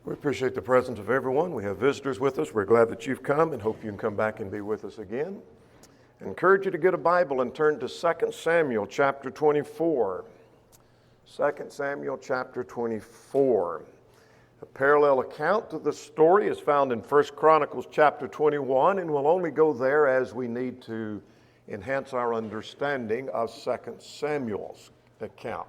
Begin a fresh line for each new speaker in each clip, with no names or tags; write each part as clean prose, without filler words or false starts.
We appreciate the presence of everyone. We have visitors with us. We're glad that you've come and hope you can come back and be with us again. I encourage you to get a Bible and turn to 2 Samuel chapter 24. 2 Samuel chapter 24. A parallel account to the story is found in 1 Chronicles chapter 21, and we'll only go there as we need to enhance our understanding of 2 Samuel's account.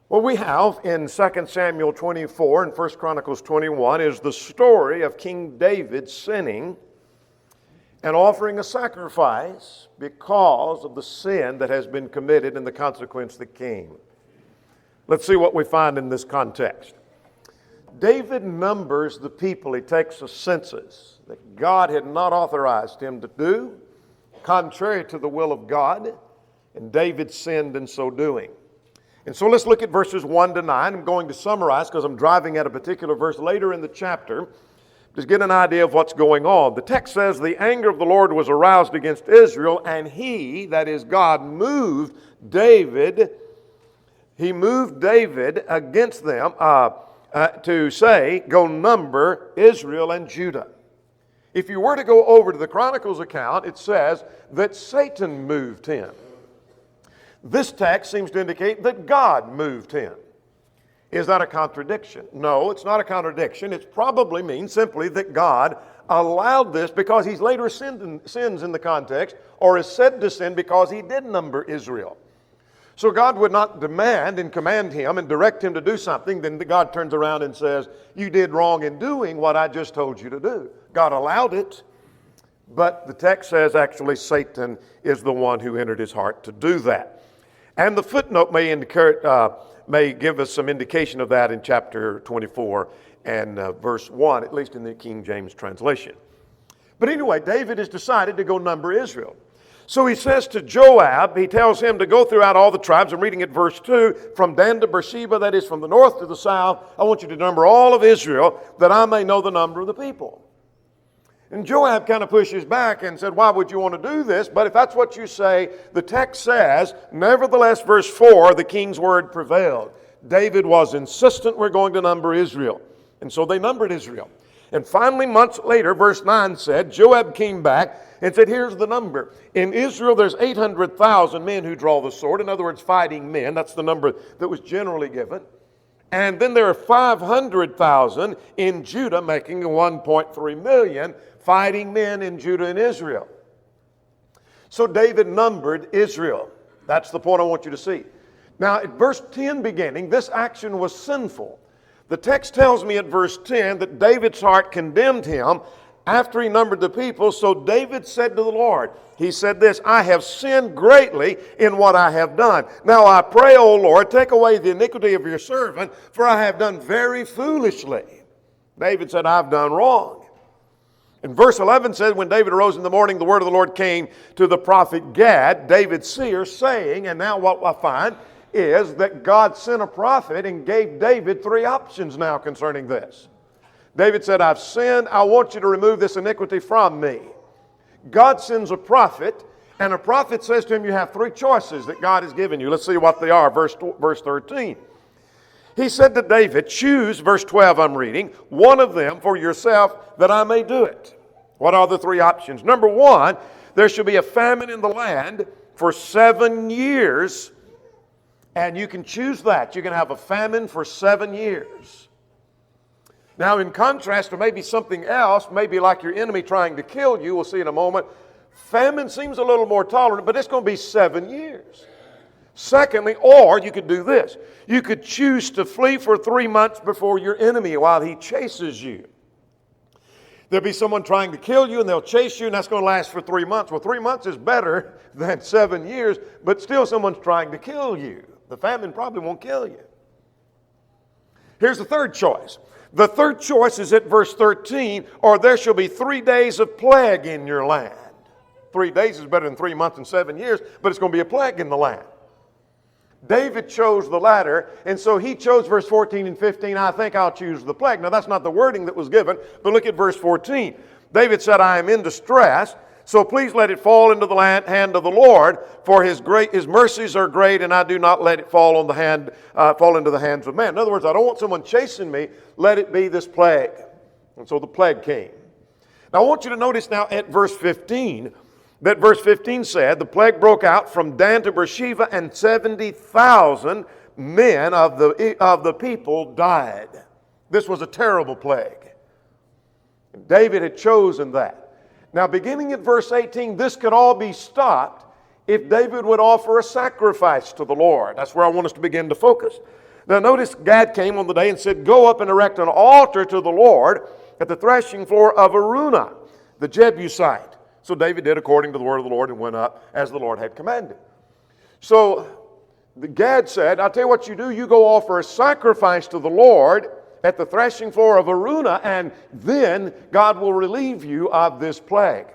What we have in 2 Samuel 24 and 1 Chronicles 21 is the story of King David sinning and offering a sacrifice because of the sin that has been committed and the consequence that came. Let's see what we find in this context. David numbers the people. He takes a census that God had not authorized him to do, contrary to the will of God, and David sinned in so doing. And so let's look at verses 1 to 9. I'm going to summarize because I'm driving at a particular verse later in the chapter. Just get an idea of what's going on. The text says, the anger of the Lord was aroused against Israel, and he, that is God, moved David. He moved David against them to say, go number Israel and Judah. If you were to go over to the Chronicles account, it says that Satan moved him. This text seems to indicate that God moved him. Is that a contradiction? No, it's not a contradiction. It probably means simply that God allowed this because he's later sins in the context, or is said to sin because he did number Israel. So God would not demand and command him and direct him to do something, then God turns around and says, you did wrong in doing what I just told you to do. God allowed it, but the text says actually Satan is the one who entered his heart to do that. And the footnote may give us some indication of that in chapter 24 and verse 1, at least in the King James translation. But anyway, David has decided to go number Israel. So he says to Joab, he tells him to go throughout all the tribes. I'm reading at verse 2, from Dan to Beersheba, that is from the north to the south. I want you to number all of Israel, that I may know the number of the people. And Joab kind of pushes back and said, why would you want to do this? But if that's what you say, the text says, nevertheless, verse 4, the king's word prevailed. David was insistent, we're going to number Israel. And so they numbered Israel. And finally, months later, verse 9 said, Joab came back and said, here's the number. In Israel, there's 800,000 men who draw the sword. In other words, fighting men. That's the number that was generally given. And then there are 500,000 in Judah, making 1.3 million fighting men in Judah and Israel. So David numbered Israel. That's the point I want you to see. Now, at verse 10 beginning, this action was sinful. The text tells me at verse 10 that David's heart condemned him after he numbered the people. So David said to the Lord, he said this, I have sinned greatly in what I have done. Now I pray, O Lord, take away the iniquity of your servant, for I have done very foolishly. David said, I've done wrong. And verse 11 says, when David arose in the morning, the word of the Lord came to the prophet Gad, David's seer, saying, and now what I find is that God sent a prophet and gave David three options now concerning this. David said, I've sinned. I want you to remove this iniquity from me. God sends a prophet, and a prophet says to him, you have three choices that God has given you. Let's see what they are. Verse 13. He said to David, choose, verse 12 I'm reading, one of them for yourself that I may do it. What are the three options? Number one, there shall be a famine in the land for 7 years. And you can choose that. You can have a famine for 7 years. Now, in contrast to maybe something else, maybe like your enemy trying to kill you, we'll see in a moment, famine seems a little more tolerant, but it's going to be 7 years. Secondly, or you could do this. You could choose to flee for 3 months before your enemy while he chases you. There'll be someone trying to kill you and they'll chase you and that's going to last for 3 months. Well, 3 months is better than 7 years, but still someone's trying to kill you. The famine probably won't kill you. Here's the third choice. The third choice is at verse 13, or there shall be 3 days of plague in your land. 3 days is better than 3 months and 7 years, but it's going to be a plague in the land. David chose the latter, and so he chose verse 14 and 15, I think I'll choose the plague. Now that's not the wording that was given, but look at verse 14. David said, I am in distress, So please let it fall into the hand of the Lord, for His mercies are great, and I do not let it fall into the hands of man. In other words, I don't want someone chasing me. Let it be this plague. And so the plague came. Now I want you to notice now at verse 15, that verse 15 said, the plague broke out from Dan to Beersheba, and 70,000 men of the people died. This was a terrible plague. And David had chosen that. Now, beginning at verse 18, this could all be stopped if David would offer a sacrifice to the Lord. That's where I want us to begin to focus. Now, notice Gad came on the day and said, go up and erect an altar to the Lord at the threshing floor of Araunah, the Jebusite. So David did according to the word of the Lord and went up as the Lord had commanded. So Gad said, I'll tell you what you do. You go offer a sacrifice to the Lord at the threshing floor of Araunah, and then God will relieve you of this plague.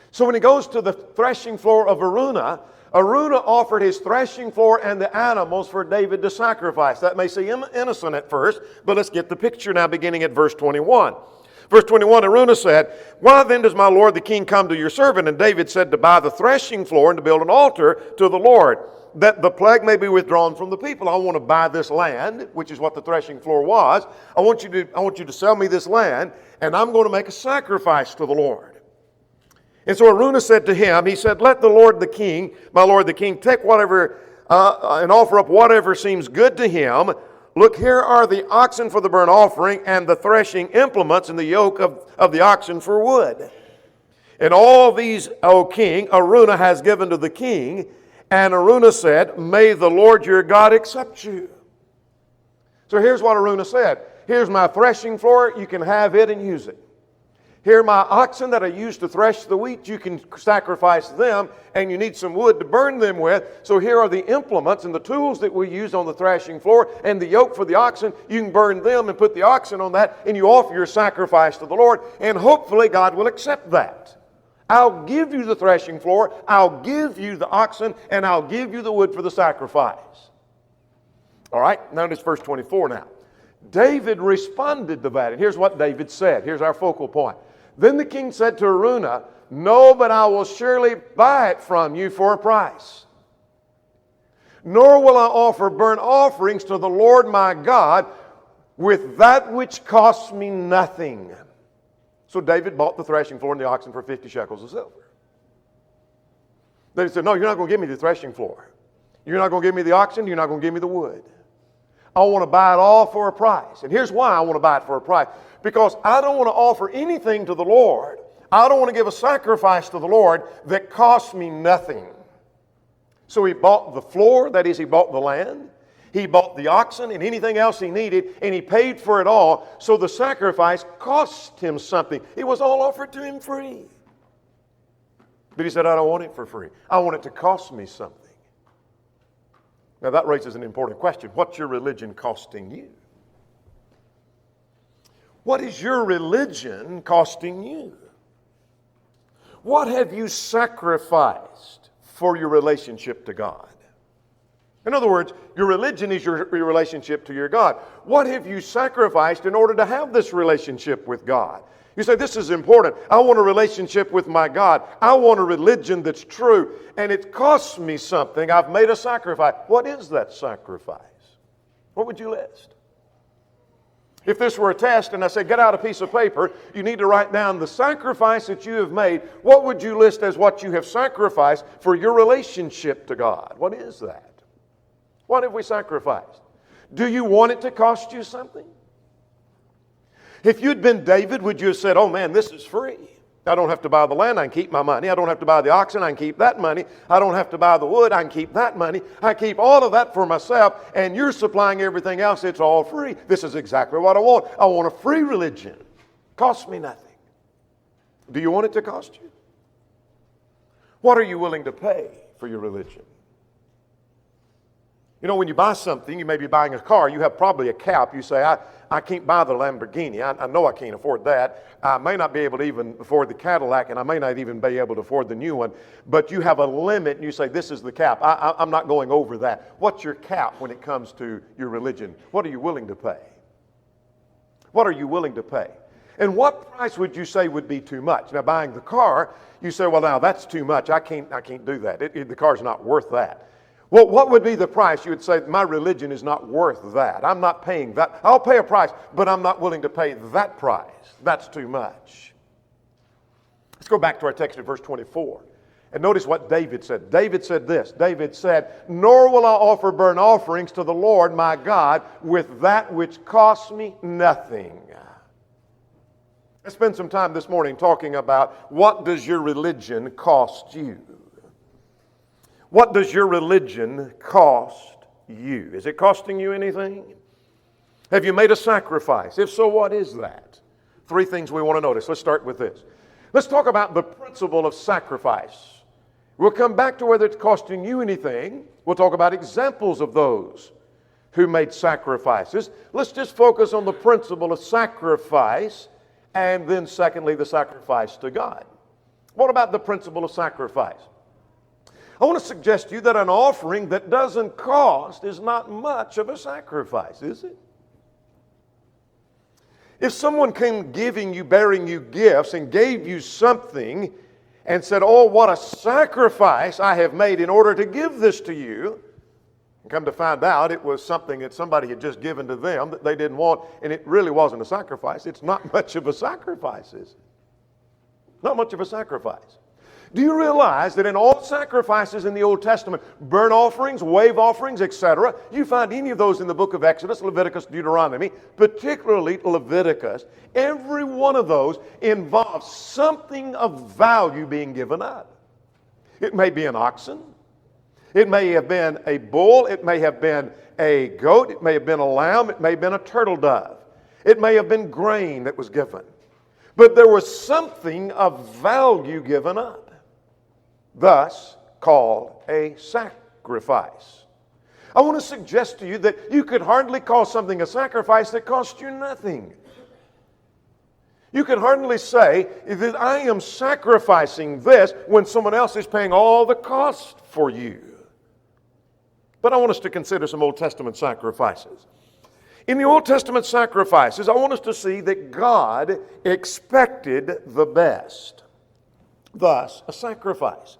So when he goes to the threshing floor of Araunah, Araunah offered his threshing floor and the animals for David to sacrifice. That may seem innocent at first, but let's get the picture now beginning at verse 21. Verse 21, Araunah said, why then does my lord the king come to your servant? And David said, to buy the threshing floor and to build an altar to the Lord, that the plague may be withdrawn from the people. I want to buy this land, which is what the threshing floor was. I want you to sell me this land, and I'm going to make a sacrifice to the Lord. And so Araunah said to him, he said, let the Lord the king, my lord the king, take whatever and offer up whatever seems good to him. Look, here are the oxen for the burnt offering, and the threshing implements, and the yoke of the oxen for wood. And all these, O king, Araunah has given to the king. And Araunah said, may the Lord your God accept you. So here's what Araunah said. Here's my threshing floor. You can have it and use it. Here are my oxen that I use to thresh the wheat. You can sacrifice them, and you need some wood to burn them with. So here are the implements and the tools that we use on the threshing floor, and the yoke for the oxen. You can burn them and put the oxen on that, and you offer your sacrifice to the Lord, and hopefully God will accept that. I'll give you the threshing floor, I'll give you the oxen, and I'll give you the wood for the sacrifice. All right, notice verse 24 now. David responded to that, and here's what David said. Here's our focal point. Then the king said to Araunah, no, but I will surely buy it from you for a price. Nor will I offer burnt offerings to the Lord my God with that which costs me nothing. So David bought the threshing floor and the oxen for 50 shekels of silver. David said, no, you're not going to give me the threshing floor. You're not going to give me the oxen. You're not going to give me the wood. I want to buy it all for a price. And here's why I want to buy it for a price. Because I don't want to offer anything to the Lord. I don't want to give a sacrifice to the Lord that costs me nothing. So he bought the floor, that is, he bought the land. He bought the oxen and anything else he needed, and he paid for it all. So the sacrifice cost him something. It was all offered to him free. But he said, I don't want it for free. I want it to cost me something. Now that raises an important question. What's your religion costing you? What is your religion costing you? What have you sacrificed for your relationship to God? In other words, your religion is your relationship to your God. What have you sacrificed in order to have this relationship with God? You say, this is important. I want a relationship with my God. I want a religion that's true. And it costs me something. I've made a sacrifice. What is that sacrifice? What would you list? If this were a test and I said, get out a piece of paper, you need to write down the sacrifice that you have made. What would you list as what you have sacrificed for your relationship to God? What is that? What have we sacrificed? Do you want it to cost you something? If you'd been David, would you have said, oh man, this is free. I don't have to buy the land, I can keep my money. I don't have to buy the oxen, I can keep that money. I don't have to buy the wood, I can keep that money. I keep all of that for myself, and you're supplying everything else, it's all free. This is exactly what I want. I want a free religion. Costs me nothing. Do you want it to cost you? What are you willing to pay for your religion? You know, when you buy something, you may be buying a car, you have probably a cap. You say, I can't buy the Lamborghini. I know I can't afford that. I may not be able to even afford the Cadillac, and I may not even be able to afford the new one. But you have a limit, and you say, this is the cap. I'm not going over that. What's your cap when it comes to your religion? What are you willing to pay? What are you willing to pay? And what price would you say would be too much? Now, buying the car, you say, well, now that's too much. I can't do that. The car's not worth that. Well, what would be the price? You would say, my religion is not worth that. I'm not paying that. I'll pay a price, but I'm not willing to pay that price. That's too much. Let's go back to our text in verse 24. And notice what David said. David said this. David said, nor will I offer burnt offerings to the Lord my God with that which costs me nothing. Let's spend some time this morning talking about what does your religion cost you? What does your religion cost you? Is it costing you anything? Have you made a sacrifice? If so, what is that? 3 things we want to notice. Let's start with this. Let's talk about the principle of sacrifice. We'll come back to whether it's costing you anything. We'll talk about examples of those who made sacrifices. Let's just focus on the principle of sacrifice, and then secondly, the sacrifice to God. What about the principle of sacrifice? I want to suggest to you that an offering that doesn't cost is not much of a sacrifice, is it? If someone came giving you, bearing you gifts and gave you something and said, oh, what a sacrifice I have made in order to give this to you, and come to find out it was something that somebody had just given to them that they didn't want, and it really wasn't a sacrifice, it's not much of a sacrifice, is it? Not much of a sacrifice. Do you realize that in all sacrifices in the Old Testament, burnt offerings, wave offerings, etc., you find any of those in the book of Exodus, Leviticus, Deuteronomy, particularly Leviticus, every one of those involves something of value being given up. It may be an oxen. It may have been a bull. It may have been a goat. It may have been a lamb. It may have been a turtle dove. It may have been grain that was given. But there was something of value given up, thus called a sacrifice. I want to suggest to you that you could hardly call something a sacrifice that cost you nothing. You could hardly say that I am sacrificing this when someone else is paying all the cost for you. But I want us to consider some Old Testament sacrifices. In the Old Testament sacrifices, I want us to see that God expected the best. Thus, a sacrifice.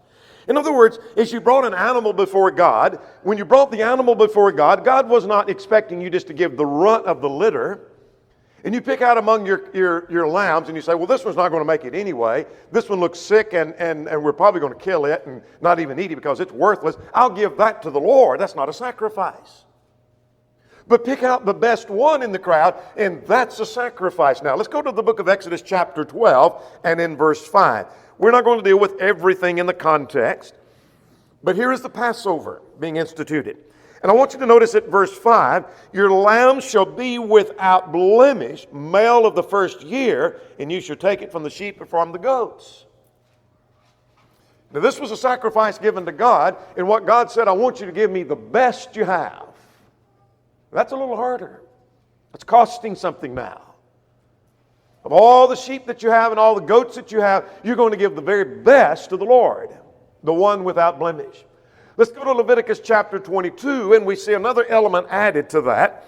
In other words, as you brought an animal before God, when you brought the animal before God, God was not expecting you just to give the runt of the litter. And you pick out among your lambs and you say, well, this one's not going to make it anyway. This one looks sick and we're probably going to kill it and not even eat it because it's worthless. I'll give that to the Lord. That's not a sacrifice. But pick out the best one in the crowd, and that's a sacrifice. Now, let's go to the book of Exodus chapter 12 and in verse 5. We're not going to deal with everything in the context, but here is the Passover being instituted. And I want you to notice at verse 5, your lamb shall be without blemish, male of the first year, and you shall take it from the sheep and from the goats. Now, this was a sacrifice given to God, and what God said, I want you to give me the best you have. That's a little harder. It's costing something now. Of all the sheep that you have and all the goats that you have, you're going to give the very best to the Lord, the one without blemish. Let's go to Leviticus chapter 22, and we see another element added to that.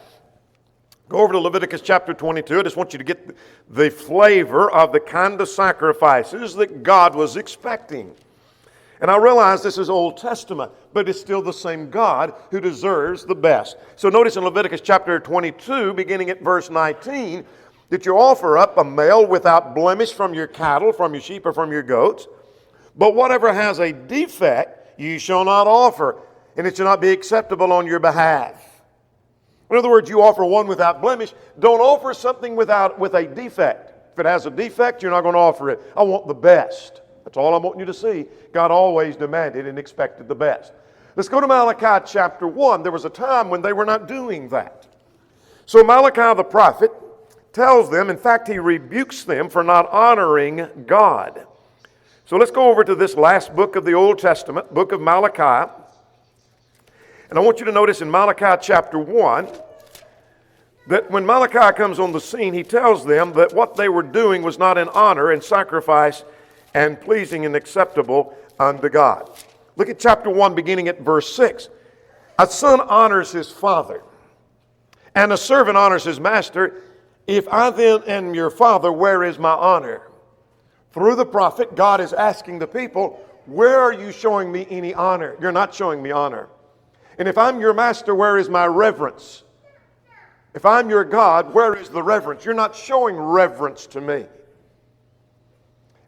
Go over to Leviticus chapter 22. I just want you to get the flavor of the kind of sacrifices that God was expecting. And I realize this is Old Testament, but it's still the same God who deserves the best. So notice in Leviticus chapter 22, beginning at verse 19, that you offer up a male without blemish from your cattle, from your sheep, or from your goats. But whatever has a defect, you shall not offer, and it shall not be acceptable on your behalf. In other words, you offer one without blemish. Don't offer something with a defect. If it has a defect, you're not going to offer it. I want the best. That's all I want you to see. God always demanded and expected the best. Let's go to Malachi chapter 1. There was a time when they were not doing that. So Malachi the prophet tells them, in fact, he rebukes them for not honoring God. So let's go over to this last book of the Old Testament, book of Malachi. And I want you to notice in Malachi chapter 1 that when Malachi comes on the scene, he tells them that what they were doing was not in honor and sacrifice and pleasing and acceptable unto God. Look at chapter 1, beginning at verse 6. A son honors his father, and a servant honors his master, If I then am your father, where is my honor? Through the prophet, God is asking the people, where are you showing me any honor? You're not showing me honor. And if I'm your master, where is my reverence? If I'm your God, where is the reverence? You're not showing reverence to me.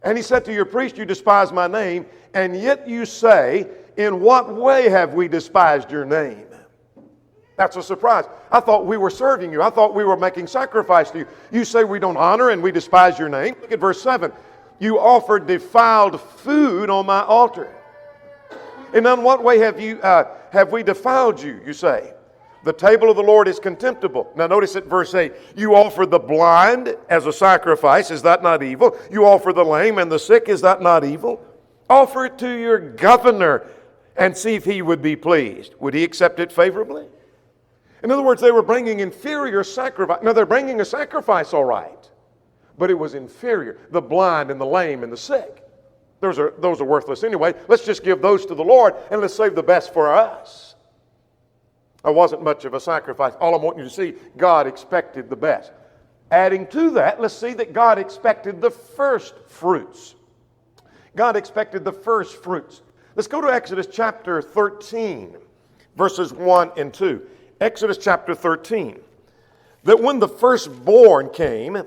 And he said to your priest, you despise my name, and yet you say, in what way have we despised your name? That's a surprise. I thought we were serving you. I thought we were making sacrifice to you. You say we don't honor and we despise your name. Look at verse 7. You offered defiled food on my altar. And in what way have we defiled you, you say? The table of the Lord is contemptible. Now notice at verse 8, you offer the blind as a sacrifice. Is that not evil? You offer the lame and the sick. Is that not evil? Offer it to your governor and see if he would be pleased. Would he accept it favorably? In other words, they were bringing inferior sacrifice. Now they're bringing a sacrifice all right, but it was inferior. The blind and the lame and the sick. Those are worthless anyway. Let's just give those to the Lord and let's save the best for us. It wasn't much of a sacrifice. All I'm wanting you to see, God expected the best. Adding to that, let's see that God expected the first fruits. God expected the first fruits. Let's go to Exodus chapter 13, verses 1 and 2. Exodus chapter 13. That when the firstborn came,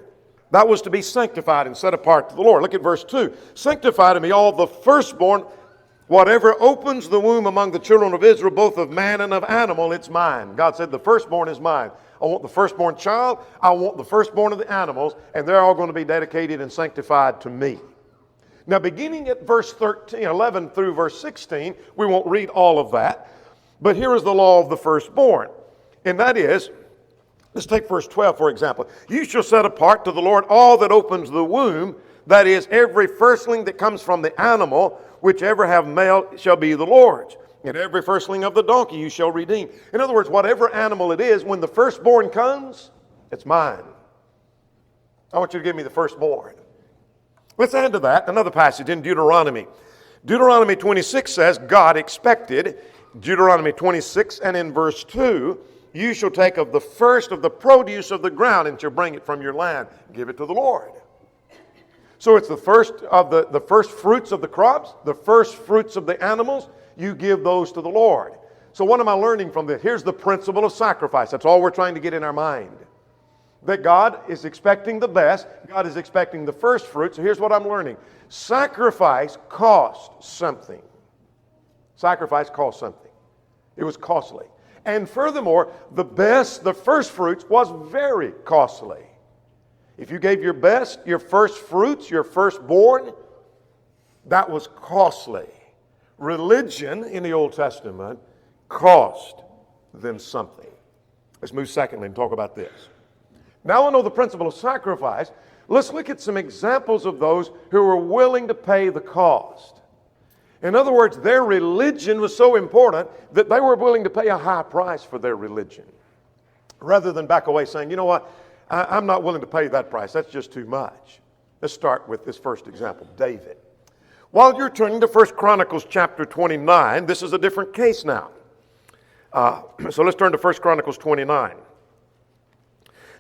that was to be sanctified and set apart to the Lord. Look at verse 2. Sanctify to me all the firstborn. Whatever opens the womb among the children of Israel, both of man and of animal, it's mine. God said, the firstborn is mine. I want the firstborn child. I want the firstborn of the animals. And they're all going to be dedicated and sanctified to me. Now, beginning at verse 11 through verse 16, we won't read all of that. But here is the law of the firstborn. And that is, let's take verse 12, for example. You shall set apart to the Lord all that opens the womb. That is, every firstling that comes from the animal, whichever have male shall be the Lord's. And every firstling of the donkey you shall redeem. In other words, whatever animal it is, when the firstborn comes, it's mine. I want you to give me the firstborn. Let's add to that another passage in Deuteronomy. Deuteronomy 26 says, God expected, Deuteronomy 26 and in verse 2, you shall take of the first of the produce of the ground and shall bring it from your land. Give it to the Lord. So it's the first of the first fruits of the crops, the first fruits of the animals, you give those to the Lord. So what am I learning from this? Here's the principle of sacrifice. That's all we're trying to get in our mind. That God is expecting the best. God is expecting the first fruit. So here's what I'm learning. Sacrifice cost something. Sacrifice cost something. It was costly. And furthermore, the first fruits was very costly. If you gave your best, your first fruits, your firstborn, that was costly. Religion in the Old Testament cost them something. Let's move secondly and talk about this. Now I know the principle of sacrifice. Let's look at some examples of those who were willing to pay the cost. In other words, their religion was so important that they were willing to pay a high price for their religion. Rather than back away saying, you know what, I'm not willing to pay that price. That's just too much. Let's start with this first example, David. While you're turning to 1 Chronicles chapter 29, this is a different case now. So let's turn to 1 Chronicles 29.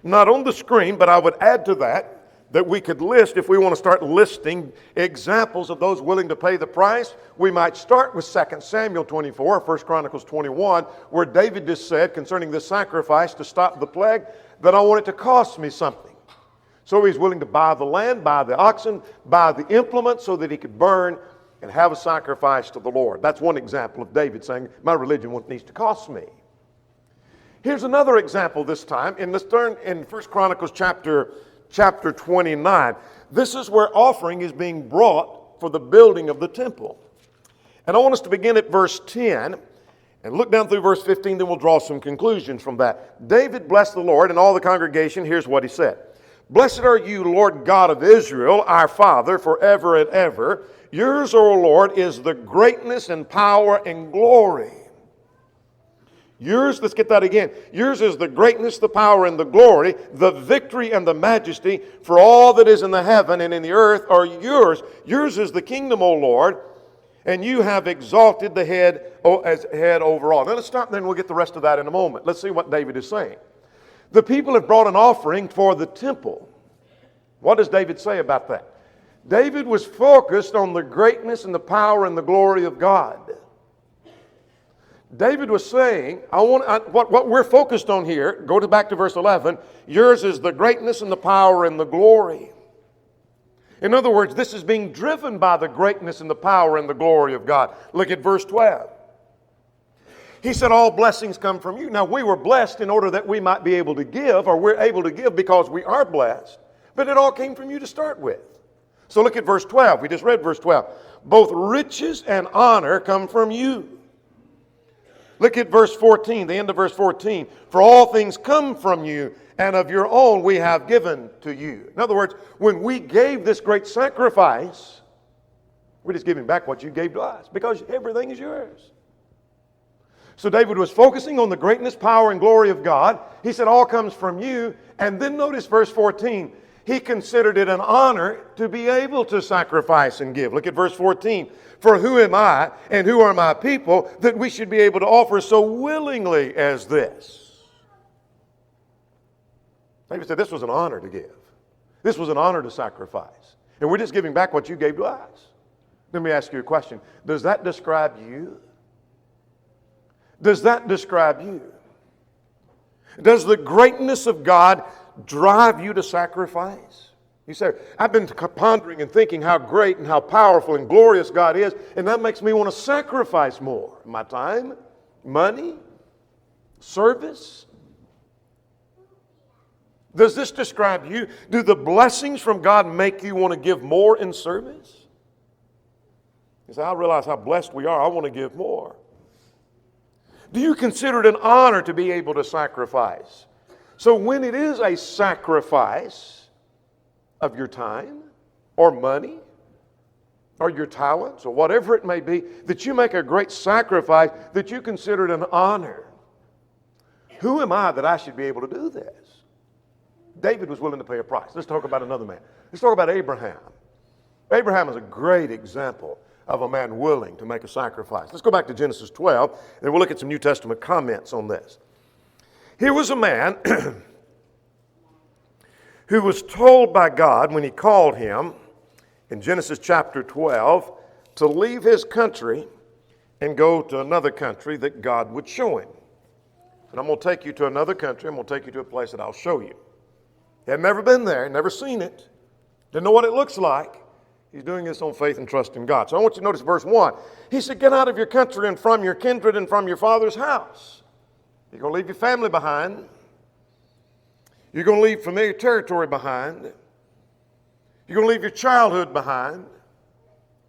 Not on the screen, but I would add to that we could list, if we want to start listing examples of those willing to pay the price, we might start with 2 Samuel 24, 1 Chronicles 21, where David just said concerning this sacrifice to stop the plague, that I want it to cost me something. So he's willing to buy the land, buy the oxen, buy the implements so that he could burn and have a sacrifice to the Lord. That's one example of David saying, my religion needs to cost me. Here's another example this time. Let's turn in 1 Chronicles chapter 29. This is where offering is being brought for the building of the temple. And I want us to begin at verse 10 and look down through verse 15, then we'll draw some conclusions from that. David blessed the Lord, and all the congregation, here's what he said. Blessed are you, Lord God of Israel, our Father, forever and ever. Yours, O Lord, is the greatness and power and glory. Yours, let's get that again. Yours is the greatness, the power, and the glory, the victory and the majesty, for all that is in the heaven and in the earth are yours. Yours is the kingdom, O Lord, and you have exalted the head as head over all. Now let's stop there and we'll get the rest of that in a moment. Let's see what David is saying. The people have brought an offering for the temple. What does David say about that? David was focused on the greatness and the power and the glory of God. David was saying, what we're focused on here, go back to verse 11, yours is the greatness and the power and the glory. In other words, this is being driven by the greatness and the power and the glory of God. Look at verse 12. He said, all blessings come from you. Now, we were blessed in order that we might be able to give, or we're able to give because we are blessed. But it all came from you to start with. So look at verse 12. We just read verse 12. Both riches and honor come from you. Look at verse 14, the end of verse 14. For all things come from you, and of your own we have given to you. In other words, when we gave this great sacrifice, we're just giving back what you gave to us, because everything is yours. So David was focusing on the greatness, power, and glory of God. He said, all comes from you. And then notice verse 14. He considered it an honor to be able to sacrifice and give. Look at verse 14. For who am I and who are my people that we should be able to offer so willingly as this? David said this was an honor to give. This was an honor to sacrifice. And we're just giving back what you gave to us. Let me ask you a question. Does that describe you? Does that describe you? Does the greatness of God drive you to sacrifice? You say, I've been pondering and thinking how great and how powerful and glorious God is, and that makes me want to sacrifice more. My time, money, service. Does this describe you? Do the blessings from God make you want to give more in service? You say, I realize how blessed we are. I want to give more. Do you consider it an honor to be able to sacrifice? So when it is a sacrifice of your time or money or your talents or whatever it may be, that you make a great sacrifice, that you consider it an honor. Who am I that I should be able to do this? David was willing to pay a price. Let's talk about another man. Let's talk about Abraham. Abraham is a great example of a man willing to make a sacrifice. Let's go back to Genesis 12, and we'll look at some New Testament comments on this. Here was a man who was told by God when he called him in Genesis chapter 12 to leave his country and go to another country that God would show him. And I'm going to take you to another country. I'm going to take you to a place that I'll show you. He had never been there, never seen it, didn't know what it looks like. He's doing this on faith and trust in God. So I want you to notice verse 1. He said, get out of your country and from your kindred and from your father's house. You're going to leave your family behind. You're going to leave familiar territory behind. You're going to leave your childhood behind.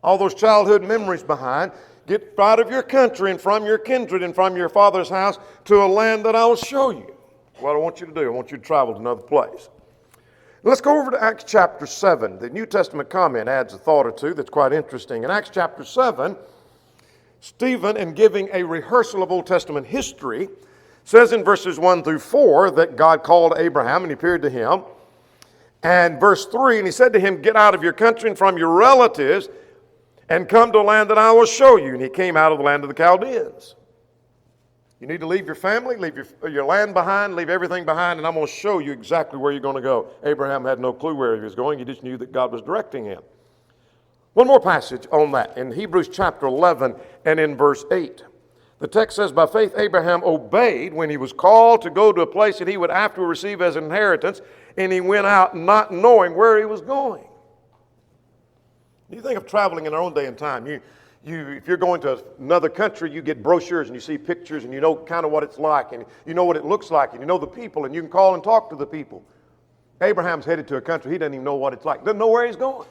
All those childhood memories behind. Get out of your country and from your kindred and from your father's house to a land that I will show you. What I want you to do, I want you to travel to another place. Let's go over to Acts chapter 7. The New Testament comment adds a thought or two that's quite interesting. In Acts chapter 7, Stephen, in giving a rehearsal of Old Testament history, says in verses 1 through 4 that God called Abraham and he appeared to him. And verse 3, and he said to him, get out of your country and from your relatives and come to a land that I will show you. And he came out of the land of the Chaldeans. You need to leave your family, leave your land behind, leave everything behind, and I'm going to show you exactly where you're going to go. Abraham had no clue where he was going. He just knew that God was directing him. One more passage on that in Hebrews chapter 11 and in verse 8. The text says, by faith Abraham obeyed when he was called to go to a place that he would afterward receive as an inheritance, and he went out not knowing where he was going. You think of traveling in our own day and time. If you're going to another country, you get brochures and you see pictures and you know kind of what it's like and you know what it looks like and you know the people and you can call and talk to the people. Abraham's headed to a country he doesn't even know what it's like, doesn't know where he's going.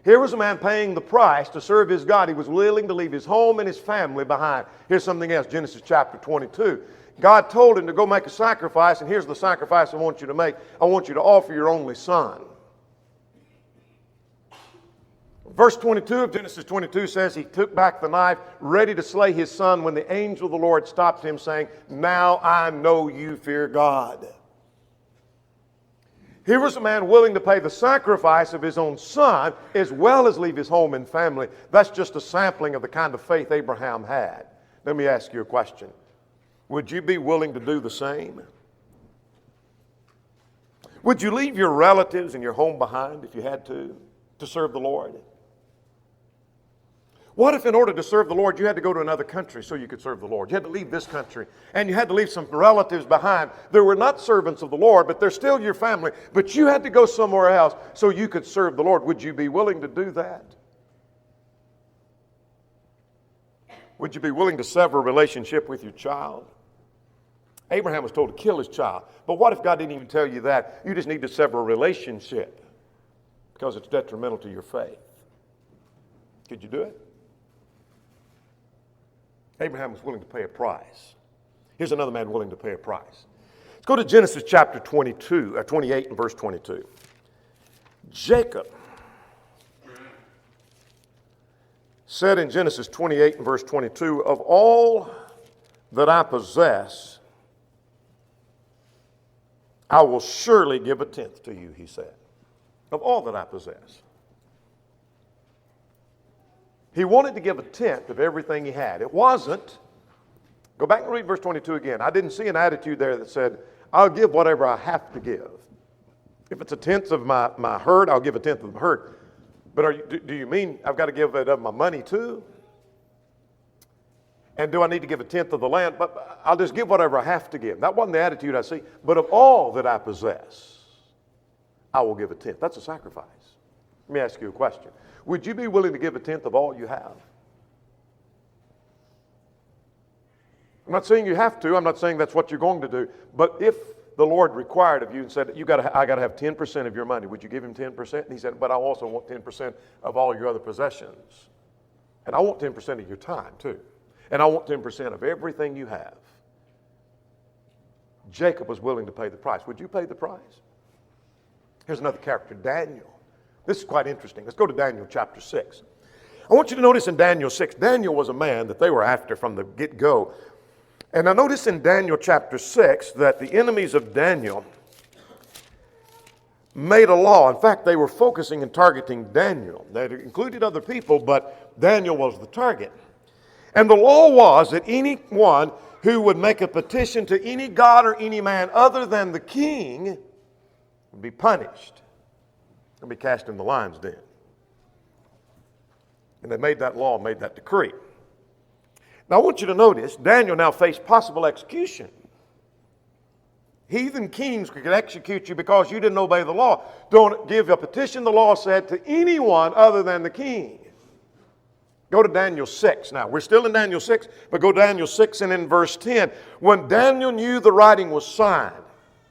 Here was a man paying the price to serve his God. He was willing to leave his home and his family behind. Here's something else, Genesis chapter 22. God told him to go make a sacrifice, and here's the sacrifice I want you to make. I want you to offer your only son. Verse 22 of Genesis 22 says he took back the knife, ready to slay his son, when the angel of the Lord stopped him, saying, now I know you fear God. Here was a man willing to pay the sacrifice of his own son, as well as leave his home and family. That's just a sampling of the kind of faith Abraham had. Let me ask you a question. Would you be willing to do the same? Would you leave your relatives and your home behind if you had to serve the Lord? What if in order to serve the Lord, you had to go to another country so you could serve the Lord? You had to leave this country, and you had to leave some relatives behind. They were not servants of the Lord, but they're still your family. But you had to go somewhere else so you could serve the Lord. Would you be willing to do that? Would you be willing to sever a relationship with your child? Abraham was told to kill his child. But what if God didn't even tell you that? You just need to sever a relationship because it's detrimental to your faith. Could you do it? Abraham was willing to pay a price. Here's another man willing to pay a price. Let's go to Genesis chapter 28 and verse 22. Jacob said in Genesis 28 and verse 22, of all that I possess, I will surely give a tenth to you, he said. Of all that I possess. He wanted to give a tenth of everything he had. It wasn't, go back and read verse 22 again. I didn't see an attitude there that said, I'll give whatever I have to give. If it's a tenth of my herd, I'll give a tenth of the herd. But do you mean I've got to give it of my money too? And do I need to give a tenth of the land? But I'll just give whatever I have to give. That wasn't the attitude I see. But of all that I possess, I will give a tenth. That's a sacrifice. Let me ask you a question. Would you be willing to give a tenth of all you have? I'm not saying you have to. I'm not saying that's what you're going to do. But if the Lord required of you and said, I got to have 10% of your money, would you give him 10%? And he said, but I also want 10% of all your other possessions. And I want 10% of your time too. And I want 10% of everything you have. Jacob was willing to pay the price. Would you pay the price? Here's another character, Daniel. This is quite interesting. Let's go to Daniel chapter 6. I want you to notice in Daniel 6, Daniel was a man that they were after from the get-go. And I notice in Daniel chapter 6 that the enemies of Daniel made a law. In fact, they were focusing and targeting Daniel. They included other people, but Daniel was the target. And the law was that anyone who would make a petition to any god or any man other than the king would be punished and be cast in the lion's den. And they made that law, made that decree. Now I want you to notice, Daniel now faced possible execution. Heathen kings could execute you because you didn't obey the law. Don't give a petition, the law said, to anyone other than the king. Go to Daniel 6 now. We're still in Daniel 6, but go to Daniel 6 and in verse 10. When Daniel knew the writing was signed,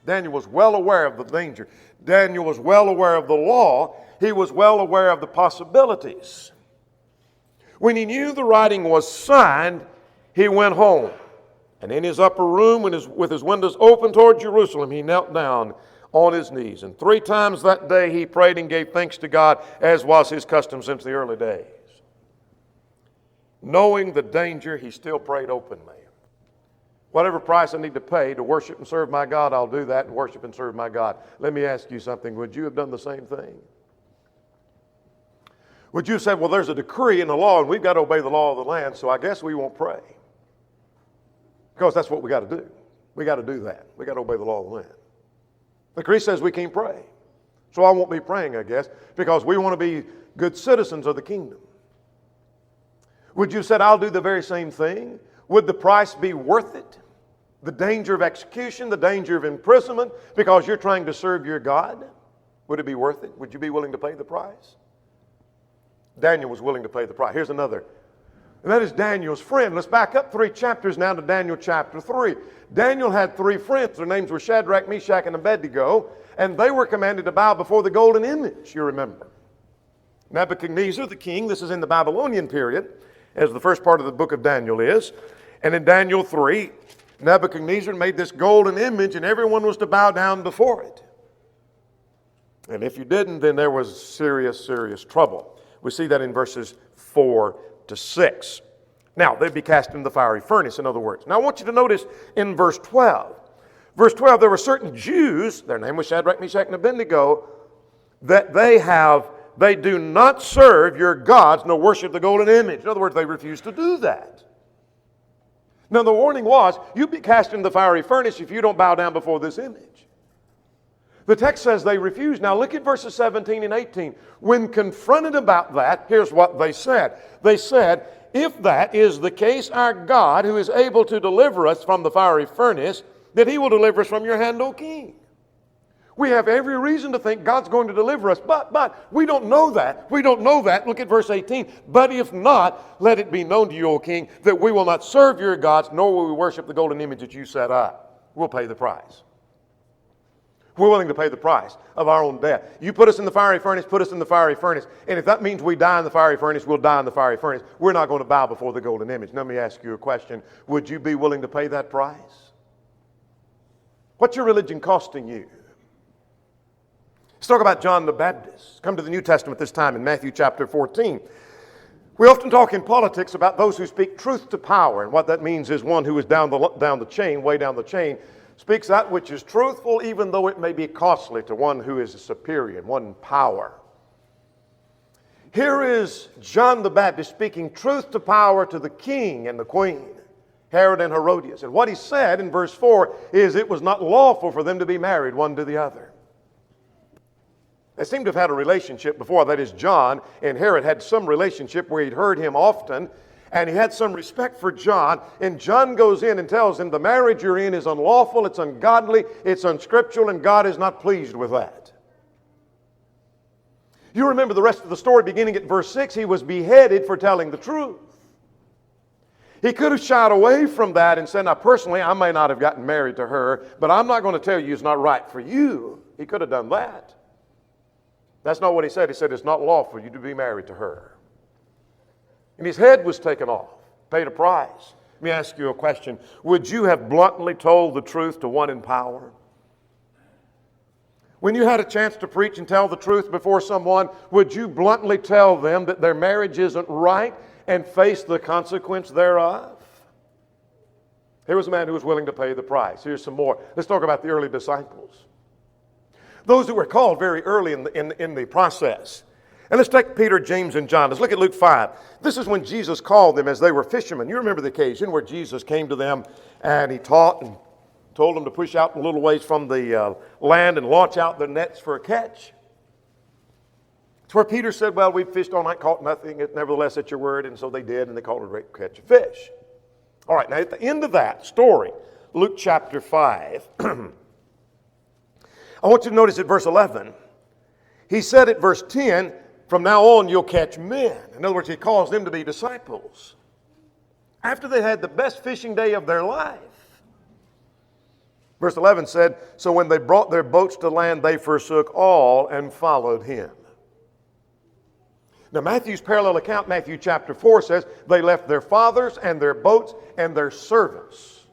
Daniel was well aware of the danger. Daniel was well aware of the law. He was well aware of the possibilities. When he knew the writing was signed, he went home. And in his upper room, with his windows open toward Jerusalem, he knelt down on his knees. And 3 times that day he prayed and gave thanks to God, as was his custom since the early days. Knowing the danger, he still prayed openly. Whatever price I need to pay to worship and serve my God, I'll do that and worship and serve my God. Let me ask you something. Would you have done the same thing? Would you have said, well, there's a decree in the law and we've got to obey the law of the land, so I guess we won't pray? Because that's what we got to do. We got to do that. We got to obey the law of the land. The decree says we can't pray. So I won't be praying, I guess, because we want to be good citizens of the kingdom. Would you have said, I'll do the very same thing? Would the price be worth it? The danger of execution, the danger of imprisonment, because you're trying to serve your God? Would it be worth it? Would you be willing to pay the price? Daniel was willing to pay the price. Here's another. And that is Daniel's friend. Let's back up 3 chapters now to Daniel chapter 3. Daniel had 3 friends. Their names were Shadrach, Meshach, and Abednego. And they were commanded to bow before the golden image, you remember. Nebuchadnezzar, the king, this is in the Babylonian period, as the first part of the book of Daniel is. And in Daniel 3, Nebuchadnezzar made this golden image and everyone was to bow down before it. And if you didn't, then there was serious, serious trouble. We see that in verses 4 to 6. Now, they'd be cast into the fiery furnace, in other words. Now, I want you to notice in verse 12. Verse 12, there were certain Jews, their name was Shadrach, Meshach, and Abednego, that they do not serve your gods, nor worship the golden image. In other words, they refuse to do that. Now the warning was, you'll be cast into the fiery furnace if you don't bow down before this image. The text says they refused. Now look at verses 17 and 18. When confronted about that, here's what they said. They said, if that is the case, our God, who is able to deliver us from the fiery furnace, that he will deliver us from your hand, O king. We have every reason to think God's going to deliver us, but we don't know that. We don't know that. Look at verse 18. But if not, let it be known to you, O king, that we will not serve your gods, nor will we worship the golden image that you set up. We'll pay the price. We're willing to pay the price of our own death. You put us in the fiery furnace, put us in the fiery furnace. And if that means we die in the fiery furnace, we'll die in the fiery furnace. We're not going to bow before the golden image. Let me ask you a question. Would you be willing to pay that price? What's your religion costing you? Let's talk about John the Baptist. Come to the New Testament this time in Matthew chapter 14. We often talk in politics about those who speak truth to power. And what that means is one who is down the chain, way down the chain, speaks that which is truthful, even though it may be costly to one who is superior, one in power. Here is John the Baptist speaking truth to power to the king and the queen, Herod and Herodias. And what he said in verse 4 is it was not lawful for them to be married one to the other. They seem to have had a relationship before. That is, John and Herod had some relationship where he'd heard him often, and he had some respect for John. And John goes in and tells him, the marriage you're in is unlawful, it's ungodly, it's unscriptural, and God is not pleased with that. You remember the rest of the story beginning at verse 6. He was beheaded for telling the truth. He could have shied away from that and said, now personally, I may not have gotten married to her, but I'm not going to tell you it's not right for you. He could have done that. That's not what he said. He said it's not lawful for you to be married to her. And his head was taken off, paid a price. Let me ask you a question. Would you have bluntly told the truth to one in power? When you had a chance to preach and tell the truth before someone, would you bluntly tell them that their marriage isn't right and face the consequence thereof? Here was a man who was willing to pay the price. Here's some more. Let's talk about the early disciples. Those who were called very early in the process. And let's take Peter, James, and John. Let's look at Luke 5. This is when Jesus called them as they were fishermen. You remember the occasion where Jesus came to them and he taught and told them to push out a little ways from the land and launch out their nets for a catch. It's where Peter said, well, we fished all night, caught nothing, nevertheless at your word. And so they did, and they caught a great catch of fish. All right, now at the end of that story, Luke chapter 5, I want you to notice at verse 11, he said at verse 10, from now on you'll catch men. In other words, he calls them to be disciples. After they had the best fishing day of their life. Verse 11 said, so when they brought their boats to land, they forsook all and followed him. Now Matthew's parallel account, Matthew chapter 4 says, they left their fathers and their boats and their servants.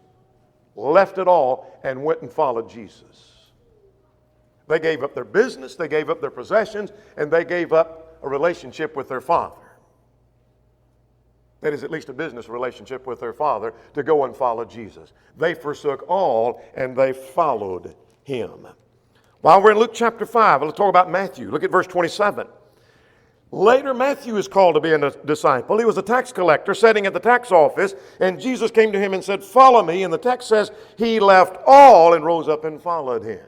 Left it all and went and followed Jesus. They gave up their business, they gave up their possessions, and they gave up a relationship with their father. That is at least a business relationship with their father to go and follow Jesus. They forsook all and they followed him. While we're in Luke chapter 5, let's talk about Matthew. Look at verse 27. Later, Matthew is called to be a disciple. He was a tax collector sitting at the tax office, and Jesus came to him and said, follow me. And the text says, he left all and rose up and followed him.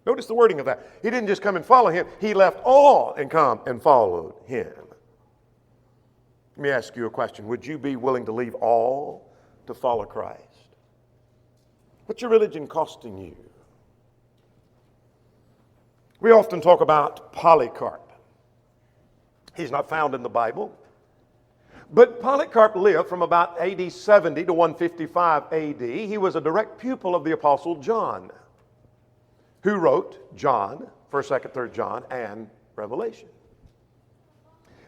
Notice the wording of that. He didn't just come and follow him. He left all and come and followed him. Let me ask you a question. Would you be willing to leave all to follow Christ? What's your religion costing you? We often talk about Polycarp. He's not found in the Bible. But Polycarp lived from about AD 70 to 155 AD. He was a direct pupil of the Apostle John, who wrote John, 1st, 2nd, 3rd John, and Revelation.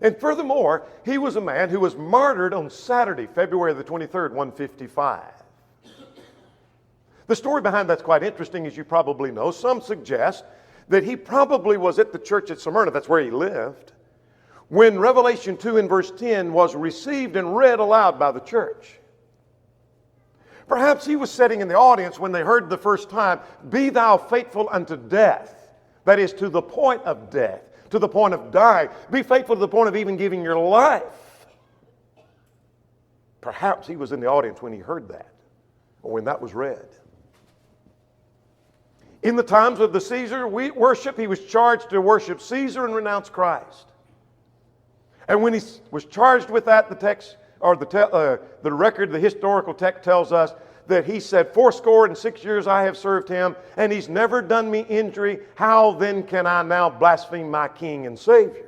And furthermore, he was a man who was martyred on Saturday, February the 23rd, 155. The story behind that's quite interesting, as you probably know. Some suggest that he probably was at the church at Smyrna, that's where he lived, when Revelation 2 and verse 10 was received and read aloud by the church. Perhaps he was sitting in the audience when they heard the first time, be thou faithful unto death. That is, to the point of death, to the point of dying. Be faithful to the point of even giving your life. Perhaps he was in the audience when he heard that, or when that was read. In the times of the Caesar worship, he was charged to worship Caesar and renounce Christ. And when he was charged with that, the text, or the record, the historical text tells us that he said, 86 years I have served him, and he's never done me injury. How then can I now blaspheme my King and Savior?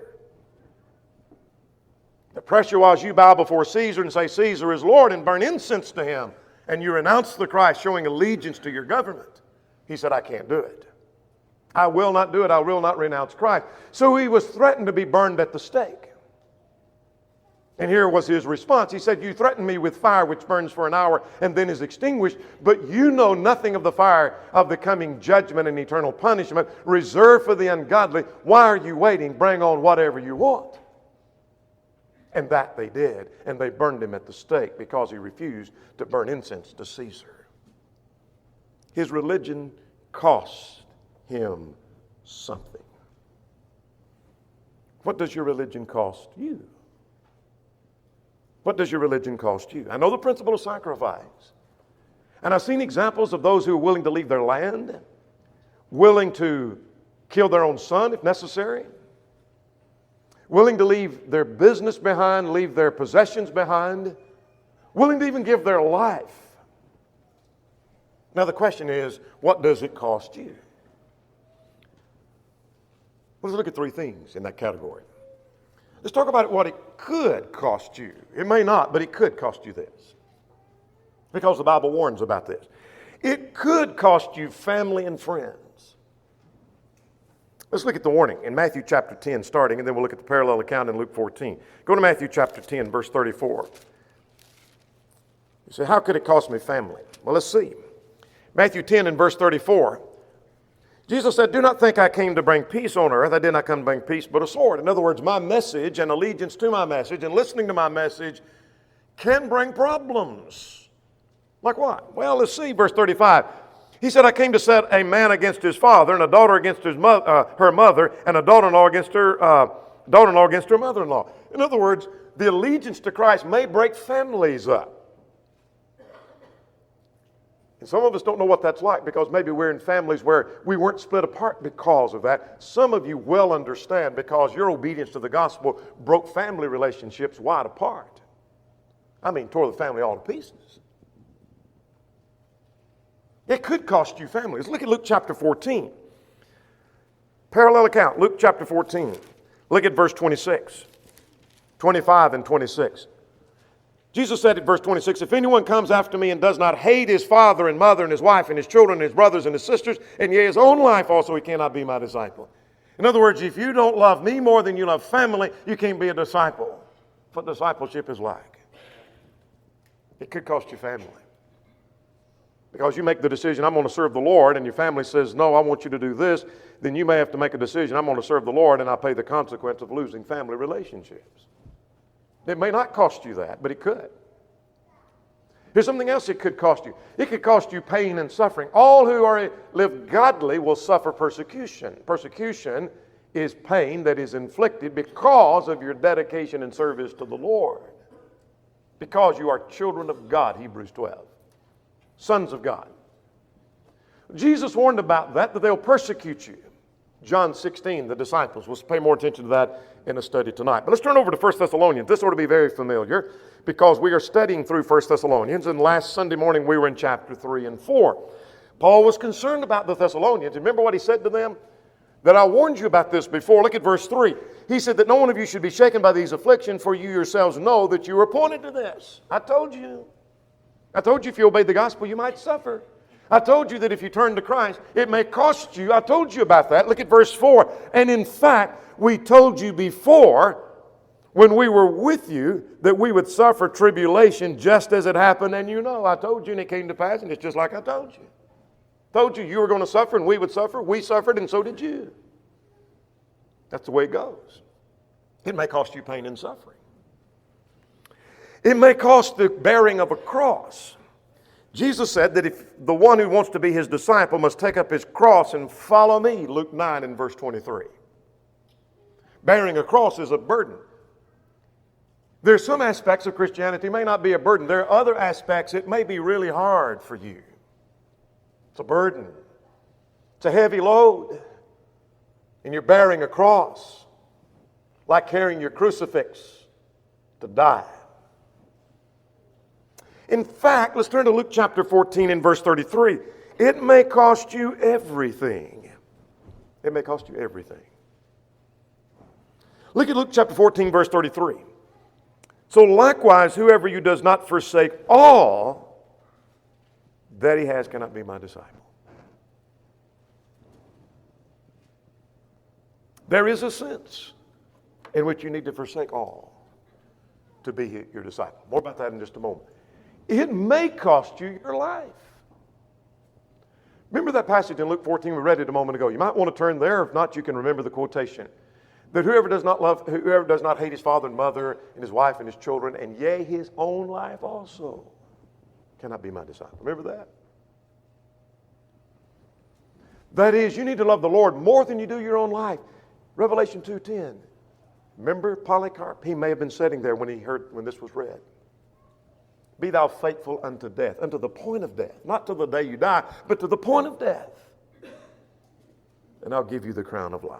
The pressure was, you bow before Caesar and say Caesar is Lord and burn incense to him, and you renounce the Christ, showing allegiance to your government. He said, I can't do it. I will not do it. I will not renounce Christ. So he was threatened to be burned at the stake. And here was his response. He said, you threaten me with fire which burns for an hour and then is extinguished, but you know nothing of the fire of the coming judgment and eternal punishment reserved for the ungodly. Why are you waiting? Bring on whatever you want. And that they did. And they burned him at the stake because he refused to burn incense to Caesar. His religion cost him something. What does your religion cost you? What does your religion cost you? I know the principle of sacrifice. And I've seen examples of those who are willing to leave their land, willing to kill their own son if necessary, willing to leave their business behind, leave their possessions behind, willing to even give their life. Now the question is, what does it cost you? Let's look at three things in that category. Let's talk about what it could cost you. It may not, but it could cost you this. Because the Bible warns about this. It could cost you family and friends. Let's look at the warning in Matthew chapter 10 starting, and then we'll look at the parallel account in Luke 14. Go to Matthew chapter 10, verse 34. You say, how could it cost me family? Well, let's see. Matthew 10 and verse 34. Jesus said, do not think I came to bring peace on earth. I did not come to bring peace, but a sword. In other words, my message and allegiance to my message and listening to my message can bring problems. Like what? Well, let's see, verse 35. He said, I came to set a man against his father, and a daughter against her mother, and a daughter-in-law against her mother-in-law. In other words, the allegiance to Christ may break families up. And some of us don't know what that's like because maybe we're in families where we weren't split apart because of that. Some of you well understand because your obedience to the gospel broke family relationships wide apart. I mean, tore the family all to pieces. It could cost you families. Look at Luke chapter 14. Parallel account, Luke chapter 14. Look at verse 26, 25 and 26. Jesus said in verse 26, if anyone comes after me and does not hate his father and mother and his wife and his children and his brothers and his sisters, and yea, his own life also, he cannot be my disciple. In other words, if you don't love me more than you love family, you can't be a disciple. That's what discipleship is like. It could cost you family. Because you make the decision, I'm going to serve the Lord, and your family says, no, I want you to do this, then you may have to make a decision, I'm going to serve the Lord, and I pay the consequence of losing family relationships. It may not cost you that, but it could. Here's something else it could cost you. It could cost you pain and suffering. All who live godly will suffer persecution. Persecution is pain that is inflicted because of your dedication and service to the Lord. Because you are children of God, Hebrews 12. Sons of God. Jesus warned about that they'll persecute you. John 16, the disciples. We'll pay more attention to that in a study tonight. But let's turn over to 1 Thessalonians. This ought to be very familiar because we are studying through 1 Thessalonians, and last Sunday morning we were in chapter 3 and 4. Paul was concerned about the Thessalonians. Remember what he said to them? That I warned you about this before. Look at verse 3. He said that no one of you should be shaken by these afflictions, for you yourselves know that you were appointed to this. I told you. I told you if you obeyed the gospel, you might suffer. I told you that if you turn to Christ, it may cost you. I told you about that. Look at verse 4. And in fact, we told you before, when we were with you, that we would suffer tribulation just as it happened. And you know, I told you and it came to pass, and it's just like I told you. Told you you were going to suffer and we would suffer. We suffered and so did you. That's the way it goes. It may cost you pain and suffering. It may cost the bearing of a cross. Jesus said that if the one who wants to be his disciple must take up his cross and follow me, Luke 9 and verse 23. Bearing a cross is a burden. There's some aspects of Christianity may not be a burden. There are other aspects it may be really hard for you. It's a burden. It's a heavy load. And you're bearing a cross, like carrying your crucifix to die. In fact, let's turn to Luke chapter 14 and verse 33. It may cost you everything. It may cost you everything. Look at Luke chapter 14, verse 33. So likewise, whoever you does not forsake all that he has cannot be my disciple. There is a sense in which you need to forsake all to be your disciple. More about that in just a moment. It may cost you your life. Remember that passage in Luke 14 we read it a moment ago. You might want to turn there. If not, you can remember the quotation. That whoever does not hate his father and mother and his wife and his children, and yea, his own life also, cannot be my disciple. Remember that? That is, you need to love the Lord more than you do your own life. Revelation 2:10. Remember Polycarp? He may have been sitting there when this was read. Be thou faithful unto death, unto the point of death. Not to the day you die, but to the point of death. And I'll give you the crown of life.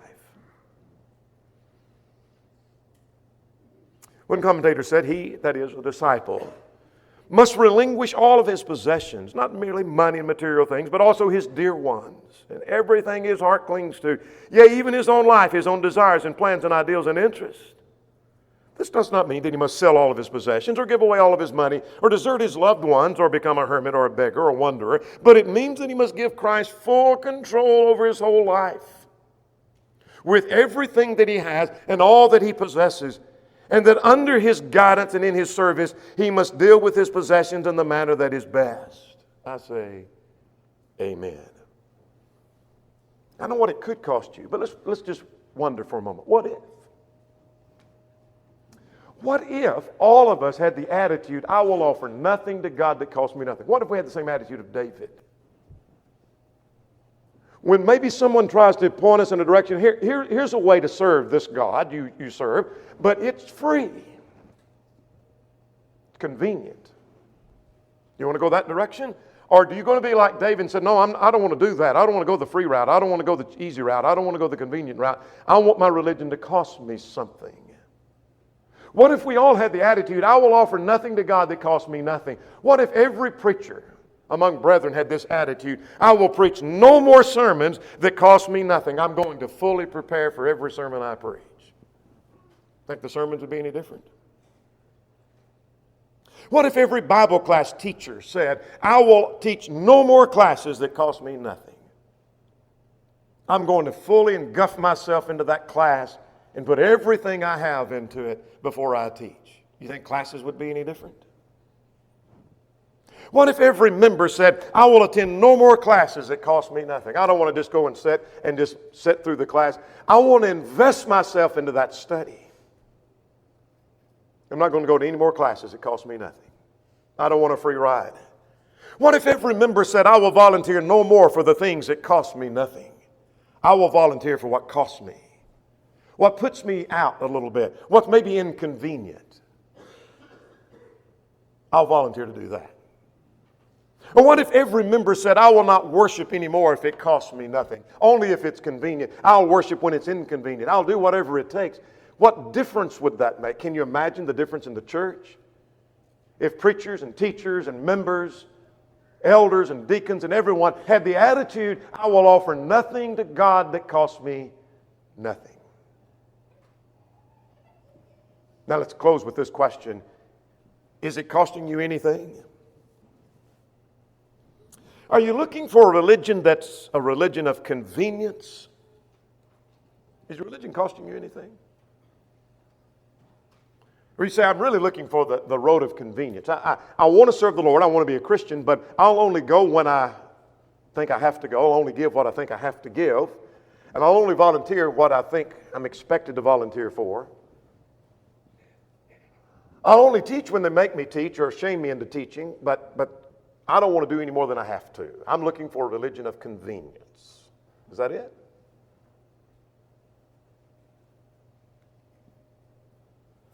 One commentator said, he, that is, a disciple, must relinquish all of his possessions, not merely money and material things, but also his dear ones, and everything his heart clings to, yea, even his own life, his own desires and plans and ideals and interests. This does not mean that he must sell all of his possessions or give away all of his money or desert his loved ones or become a hermit or a beggar or a wanderer, but it means that he must give Christ full control over his whole life with everything that he has and all that he possesses, and that under his guidance and in his service, he must deal with his possessions in the manner that is best. I say, amen. I know what it could cost you, but let's just wonder for a moment. What if? What if all of us had the attitude, I will offer nothing to God that costs me nothing? What if we had the same attitude of David? When maybe someone tries to point us in a direction, here's a way to serve this God you serve, but it's free. It's convenient. You want to go that direction? Or do you going to be like David and say, no, I don't want to do that. I don't want to go the free route. I don't want to go the easy route. I don't want to go the convenient route. I want my religion to cost me something. What if we all had the attitude, I will offer nothing to God that costs me nothing? What if every preacher among brethren had this attitude, I will preach no more sermons that cost me nothing. I'm going to fully prepare for every sermon I preach. Think the sermons would be any different? What if every Bible class teacher said, I will teach no more classes that cost me nothing. I'm going to fully engulf myself into that class and put everything I have into it before I teach. You think classes would be any different? What if every member said, I will attend no more classes that cost me nothing. I don't want to just go and sit through the class. I want to invest myself into that study. I'm not going to go to any more classes that cost me nothing. I don't want a free ride. What if every member said, I will volunteer no more for the things that cost me nothing. I will volunteer for what costs me. What puts me out a little bit. What's maybe inconvenient. I'll volunteer to do that. Or what if every member said, I will not worship anymore if it costs me nothing. Only if it's convenient. I'll worship when it's inconvenient. I'll do whatever it takes. What difference would that make? Can you imagine the difference in the church? If preachers and teachers and members, elders and deacons and everyone had the attitude, I will offer nothing to God that costs me nothing. Now let's close with this question. Is it costing you anything? Are you looking for a religion that's a religion of convenience? Is religion costing you anything? Or you say, I'm really looking for the road of convenience. I want to serve the Lord. I want to be a Christian, but I'll only go when I think I have to go. I'll only give what I think I have to give. And I'll only volunteer what I think I'm expected to volunteer for. I'll only teach when they make me teach or shame me into teaching, but I don't want to do any more than I have to. I'm looking for a religion of convenience. Is that it?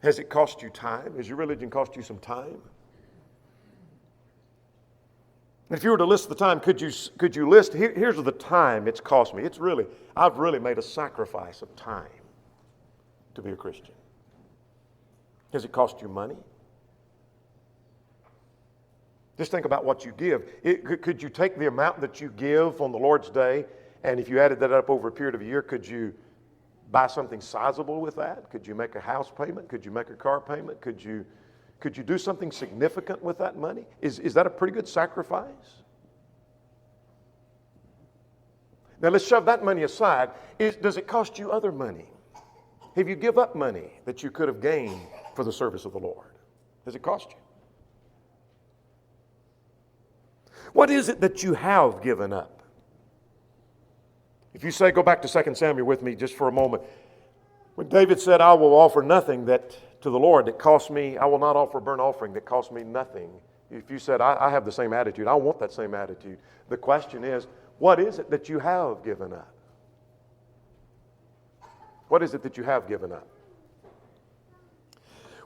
Has it cost you time? Has your religion cost you some time? If you were to list the time, could you list, here's the time it's cost me. I've really made a sacrifice of time to be a Christian. Has it cost you money? Just think about what you give. Could you take the amount that you give on the Lord's Day, and if you added that up over a period of a year, could you buy something sizable with that? Could you make a house payment? Could you make a car payment? Could you do something significant with that money? Is that a pretty good sacrifice? Now let's shove that money aside. Does it cost you other money? Have you give up money that you could have gained for the service of the Lord? Does it cost you? What is it that you have given up? If you say, go back to 2 Samuel with me just for a moment. When David said, I will offer nothing to the Lord that costs me, I will not offer a burnt offering that costs me nothing. If you said, I have the same attitude, I want that same attitude. The question is, what is it that you have given up? What is it that you have given up?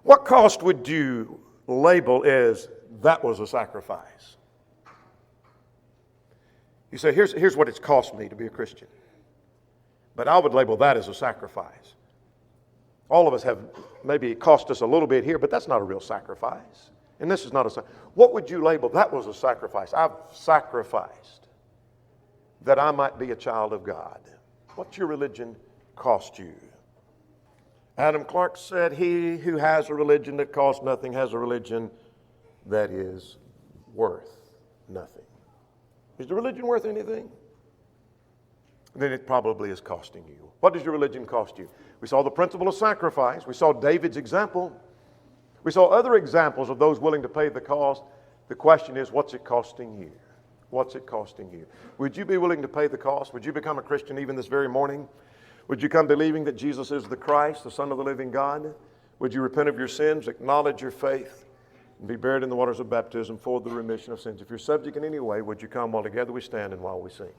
What cost would you label as that was a sacrifice? You say, here's what it's cost me to be a Christian. But I would label that as a sacrifice. All of us have, maybe it cost us a little bit here, but that's not a real sacrifice. And this is not a sacrifice. What would you label? That was a sacrifice. I've sacrificed that I might be a child of God. What's your religion cost you? Adam Clark said, he who has a religion that costs nothing has a religion that is worth nothing. Is the religion worth anything? Then it probably is costing you. What does your religion cost you? We saw the principle of sacrifice. We saw David's example. We saw other examples of those willing to pay the cost. The question is, what's it costing you? What's it costing you? Would you be willing to pay the cost? Would you become a Christian even this very morning? Would you come believing that Jesus is the Christ, the Son of the living God? Would you repent of your sins, acknowledge your faith, and be buried in the waters of baptism for the remission of sins? If you're subject in any way, would you come while together we stand and while we sing?